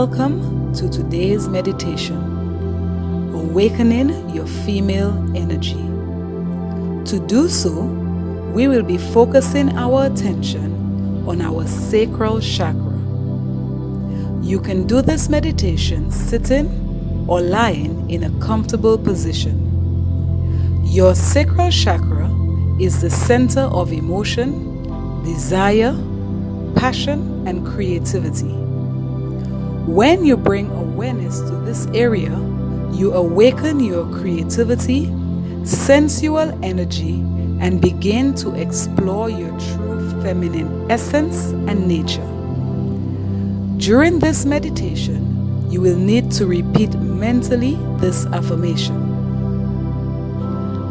Welcome to today's meditation, Awakening Your Female Energy. To do so, we will be focusing our attention on our sacral chakra. You can do this meditation sitting or lying in a comfortable position. Your sacral chakra is the center of emotion, desire, passion, and creativity. When you bring awareness to this area, you awaken your creativity, sensual energy, and begin to explore your true feminine essence and nature. During this meditation, you will need to repeat mentally this affirmation.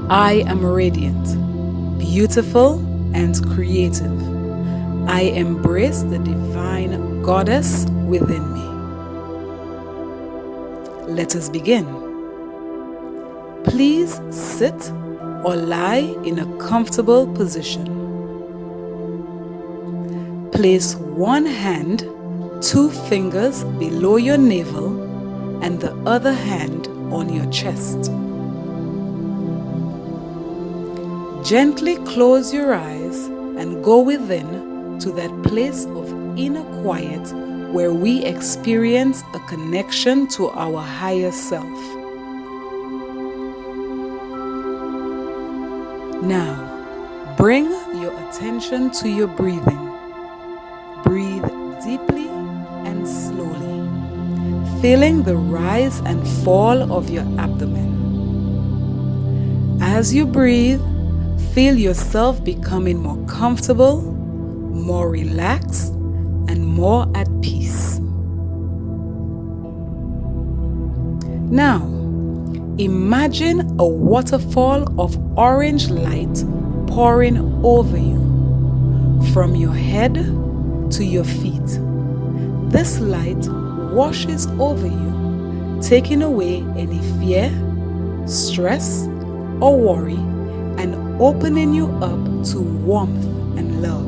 I am radiant, beautiful, and creative. I embrace the divine goddess within me. Let us begin. Please sit or lie in a comfortable position. Place one hand, 2 fingers below your navel, and the other hand on your chest. Gently close your eyes and go within to that place of inner quiet where we experience a connection to our higher self. Now, bring your attention to your breathing. Breathe deeply and slowly, feeling the rise and fall of your abdomen. As you breathe, feel yourself becoming more comfortable, more relaxed, and more at peace. Now, imagine a waterfall of orange light pouring over you, from your head to your feet. This light washes over you, taking away any fear, stress, or worry, and opening you up to warmth and love.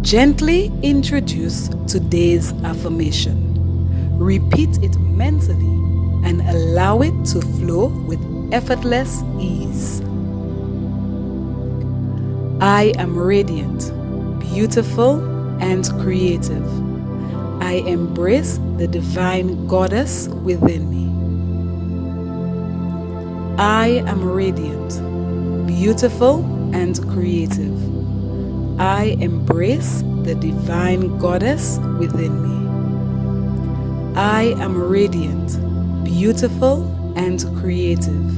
Gently introduce today's affirmation. Repeat it mentally and allow it to flow with effortless ease. I am radiant, beautiful, and creative. I embrace the divine goddess within me. I am radiant, beautiful, and creative. I embrace the divine goddess within me. I am radiant, beautiful, and creative.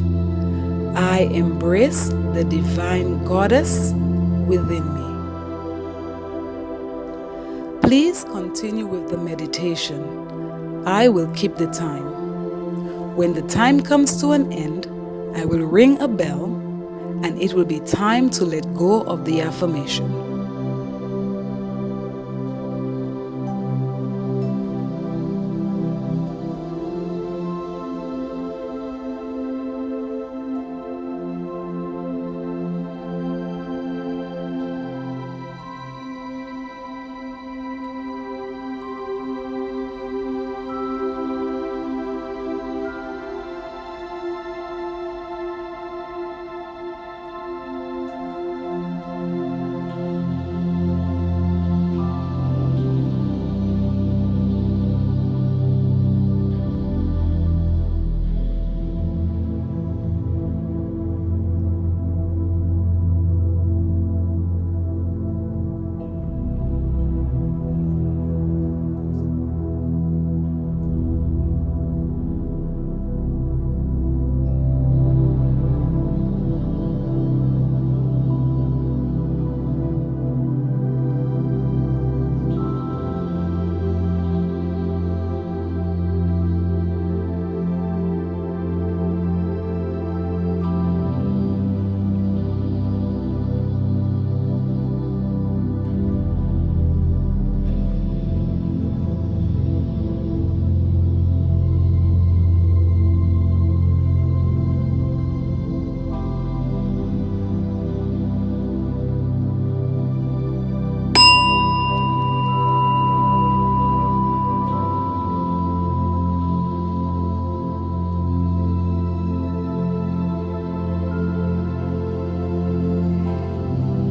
I embrace the divine goddess within me. Please continue with the meditation. I will keep the time. When the time comes to an end, I will ring a bell and it will be time to let go of the affirmation.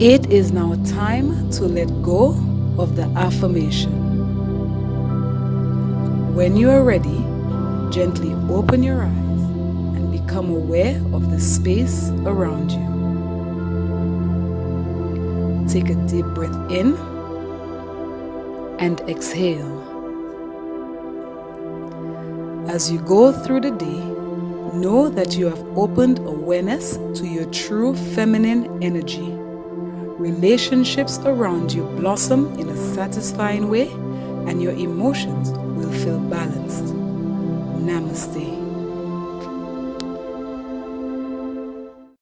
It is now time to let go of the affirmation. When you are ready, gently open your eyes and become aware of the space around you. Take a deep breath in and exhale. As you go through the day, know that you have opened awareness to your true feminine energy. Relationships around you blossom in a satisfying way, and your emotions will feel balanced. Namaste.